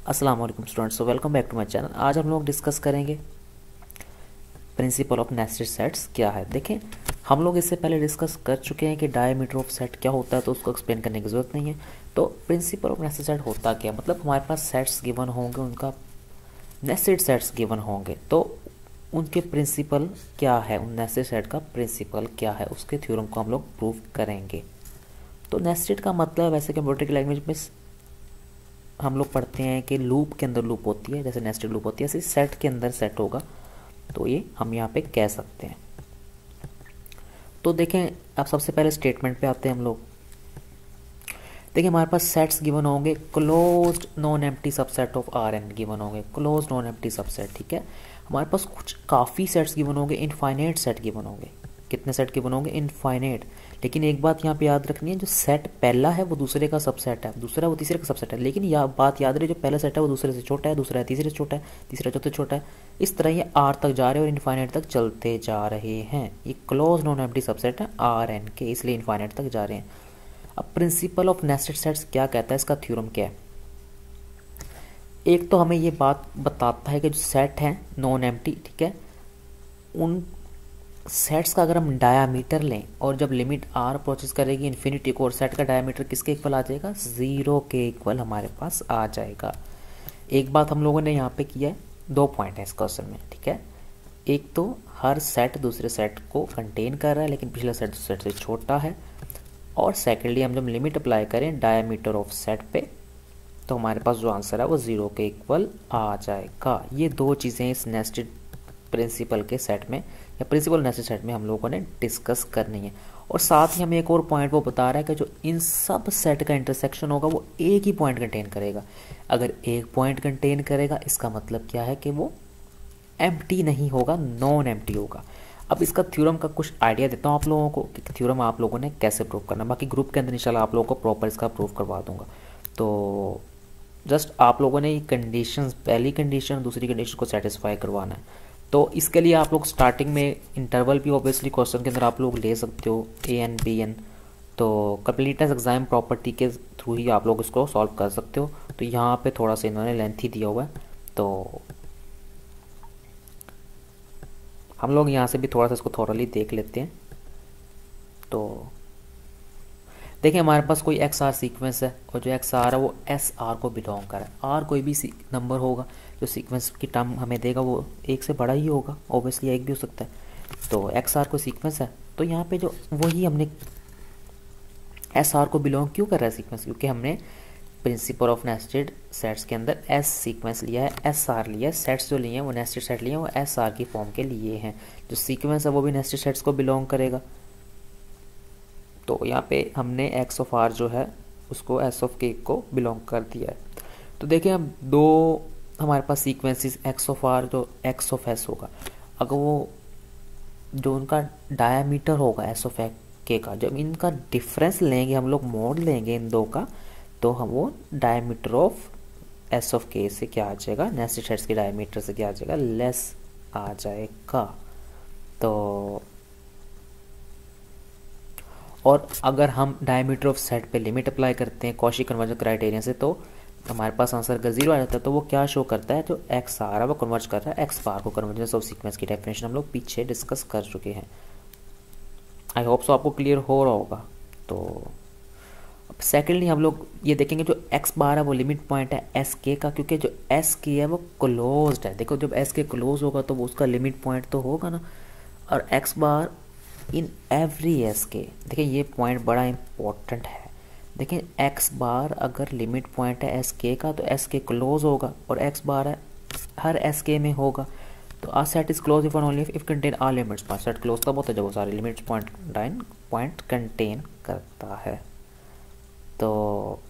अस्सलाम वालेकुम students, welcome back to my channel. आज हम लोग डिस्कस करेंगे प्रिंसिपल ऑफ नेस्टेड सेट्स क्या है। देखें, हम लोग इससे पहले डिस्कस कर चुके हैं कि डायमीटर ऑफ सेट क्या होता है, तो उसको एक्सप्लेन करने की ज़रूरत नहीं है। तो प्रिंसिपल ऑफ नेस्टेड सेट होता क्या, मतलब हमारे पास सेट्स गिवन होंगे, उनका नेस्टेड सेट्स गिवन होंगे, तो उनके प्रिंसिपल क्या है, उन नेस्टेड सेट का प्रिंसिपल क्या है, उसके थ्योरम को हम लोग प्रूव करेंगे। तो नेस्टेड का मतलब वैसे कंप्यूटर की लैंग्वेज में हम लोग पढ़ते हैं कि लूप के अंदर लूप होती है, जैसे नेस्टेड लूप होती है, ऐसे सेट के अंदर सेट होगा, तो ये हम यहाँ पे कह सकते हैं। तो देखें, अब सबसे पहले स्टेटमेंट पे आते हैं हम लोग। देखिए, हमारे पास सेट्स गिवन होंगे, closed non empty subset of R N given होंगे, क्लोज्ड नॉन एम्प्टी सबसेट, ठीक है। हमारे पास कुछ काफ़ी सेट्स गिवन होंगे, इनफाइनाइट सेट गिवन होंगे। कितने सेट गिवन होंगे? इनफाइनाइट। लेकिन एक बात यहाँ पे याद रखनी है, जो सेट पहला है वो दूसरे का सबसेट है, दूसरा वो तीसरे का सबसेट है। लेकिन यह बात याद रहे, जो पहला सेट है वो दूसरे से छोटा है, दूसरा तीसरे से छोटा है, तीसरा चौथे छोटा है। इस तरह ये आर तक जा रहे हैं और इनफाइनाइट तक चलते जा रहे हैं। ये क्लोज नॉन एम्प्टी सबसेट है आर एन के, इसलिए इनफाइनाइट तक जा रहे हैं। अब प्रिंसिपल ऑफ नेस्टेड सेट्स क्या कहता है, इसका थ्योरम क्या है? एक तो हमें ये बात बताता है कि जो सेट है नॉन एम्प्टी, ठीक है, उन सेट्स का अगर हम डायामीटर लें और जब लिमिट आर प्रोसेस करेगी इन्फिनिटी को, और सेट का डायामीटर किसके इक्वल आ जाएगा? 0 के इक्वल हमारे पास आ जाएगा। एक बात हम लोगों ने यहाँ पे किया है, 2 पॉइंट है इस क्वेश्चन में, ठीक है। एक तो हर सेट दूसरे सेट को कंटेन कर रहा है, लेकिन पिछला सेट दूसरे सेट से छोटा है। और सेकेंडली हम जब लिमिट अप्लाई करें डायामीटर ऑफ सेट पे, तो हमारे पास जो आंसर है वो 0 के इक्वल आ जाएगा। ये 2 चीज़ें इस नेस्टेड प्रिंसिपल के सेट में या प्रिंसिपल नेस्टेड सेट में हम लोगों ने डिस्कस करनी है। और साथ ही हमें एक और पॉइंट वो बता रहा है कि जो इन सब सेट का इंटरसेक्शन होगा वो एक ही पॉइंट कंटेन करेगा। अगर एक पॉइंट कंटेन करेगा, इसका मतलब क्या है कि वो एम्प्टी नहीं होगा, नॉन एम्प्टी होगा। अब इसका थ्योरम का कुछ आइडिया देता हूँ आप लोगों को कि थ्योरम आप लोगों ने कैसे प्रूव करना। बाकी ग्रुप के अंदर इंशाल्लाह आप लोगों को प्रॉपर इसका प्रूव करवा दूंगा। तो जस्ट आप लोगों ने कंडीशंस, पहली कंडीशन दूसरी कंडीशन को सेटिस्फाई करवाना है। तो इसके लिए आप लोग स्टार्टिंग में इंटरवल भी ऑब्वियसली क्वेश्चन के अंदर आप लोग ले सकते हो, ए एन बी एन। तो कंप्लीटनेस एग्जाम प्रॉपर्टी के थ्रू ही आप लोग इसको सॉल्व कर सकते हो। तो यहाँ पे थोड़ा सा इन्होंने लेंथ ही दिया हुआ है, तो हम लोग यहाँ से भी थोड़ा सा इसको थोरली देख लेते हैं। तो देखिए, हमारे पास कोई एक्स आर सीक्वेंस है और जो एक्स आर है वो एस आर को बिलोंग कर रहा है। आर कोई भी नंबर होगा जो सीक्वेंस की टर्म हमें देगा वो एक से बड़ा ही होगा, ऑब्वियसली एक भी हो सकता है। तो एक्स आर को सीक्वेंस है, तो यहाँ पे जो वही हमने एस आर को बिलोंग क्यों कर रहा है सीक्वेंस, क्योंकि हमने प्रिंसिपल ऑफ नेस्टेड सेट्स के अंदर एस सीक्वेंस लिया है, एस आर लिया है। सेट्स जो लिए हैं वो नेस्टेड सेट लिए हैं, वो एस आर की फॉर्म के लिए हैं। जो सीक्वेंस है वो भी नेस्टेड सेट्स को बिलोंग करेगा। तो यहाँ पे हमने एक्स ऑफ आर जो है उसको एस ऑफ के को बिलोंग कर दिया है। तो देखिए, अब 2 हमारे पास सीक्वेंसेस एक्स ऑफ आर जो एक्स ऑफ एस होगा, अगर वो जो उनका डायामीटर होगा एस ऑफ के का, जब इनका डिफरेंस लेंगे हम लोग, मोड लेंगे इन 2 का, तो हम वो डायमीटर ऑफ एस ऑफ के से क्या आ जाएगा, नेस्टेड सेट्स के डायमीटर से क्या आ जाएगा, लेस आ जाएगा। तो और अगर हम डायमीटर ऑफ सेट पे लिमिट अप्लाई करते हैं कॉची कन्वर्जन क्राइटेरिया से, तो हमारे पास आंसर अगर 0 आ जाता है, तो वो क्या शो करता है, जो एक्स आ रहा है वो कन्वर्ज कर रहा है एक्स बार को। कन्वर्जेंस ऑफ सीक्वेंस की डेफिनेशन हम लोग पीछे डिस्कस कर चुके हैं। आई होप सो आपको क्लियर हो रहा होगा। तो सेकेंडली हम लोग ये देखेंगे, जो एक्स बार है वो लिमिट पॉइंट है एस के का, क्योंकि जो एस के है वो क्लोज्ड है। देखो, जब एस के क्लोज होगा तो वो उसका लिमिट पॉइंट तो होगा ना। और x bar in every S के, देखिए ये पॉइंट बड़ा इंपॉर्टेंट है। देखिए, एक्स बार अगर लिमिट पॉइंट है एस के का, तो एस के क्लोज होगा, और एक्स बार है हर एस के में होगा। तो a set is close if and only if contain all limits point. Set close तब होता है जब वो सारे लिमिट्स पॉइंट कंटेन करता है। तो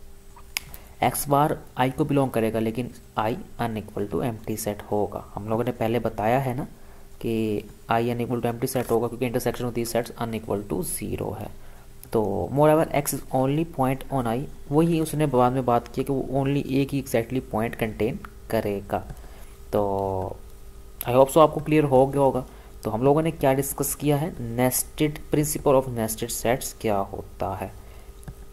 एक्स बार आई को बिलोंग करेगा, लेकिन I unequal to empty set होगा। हम लोगों ने पहले बताया है ना कि I unequal to empty set होगा, क्योंकि intersection of these sets unequal to 0 है। तो moreover x is only point on I, वही उसने बाद में बात की कि वो ओनली एक ही एग्जैक्टली पॉइंट कंटेन करेगा। तो आई होप सो आपको क्लियर हो गया होगा। तो हम लोगों ने क्या डिस्कस किया है, nested principle of nested sets क्या होता है।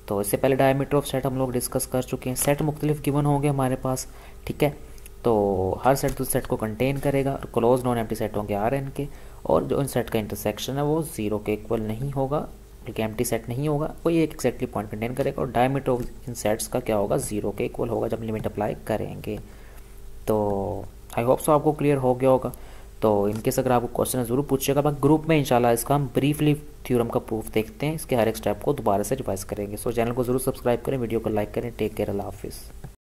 तो इससे पहले डायमीटर ऑफ सेट हम लोग डिस्कस कर चुके हैं। सेट मुख्तलिफ गिवन होंगे हमारे पास, ठीक है। तो हर सेट दूसरे सेट को कंटेन करेगा और क्लोज नॉन एम्प्टी सेट होंगे आर एन के, और जो इन सेट का इंटरसेक्शन है वो 0 के इक्वल नहीं होगा, बल्कि एम्प्टी सेट नहीं होगा, कोई एक एक्जैक्टली पॉइंट कंटेन करेगा। और डायमीटर ऑफ इन सेट्स का क्या होगा, 0 के इक्वल होगा जब लिमिट अप्लाई करेंगे। तो आई होप सो आपको क्लियर हो गया होगा। तो इनकेस अगर आपको क्वेश्चन ज़रूर पूछेगा, बाकी ग्रुप में इंशाल्लाह इसका हम ब्रीफली थ्योरम का प्रूफ देखते हैं, इसके हर एक स्टेप को दोबारा से रिवाइज करेंगे। सो चैनल को ज़रूर सब्सक्राइब करें, वीडियो को लाइक करें। टेक केयर, अल्लाह हाफिज़।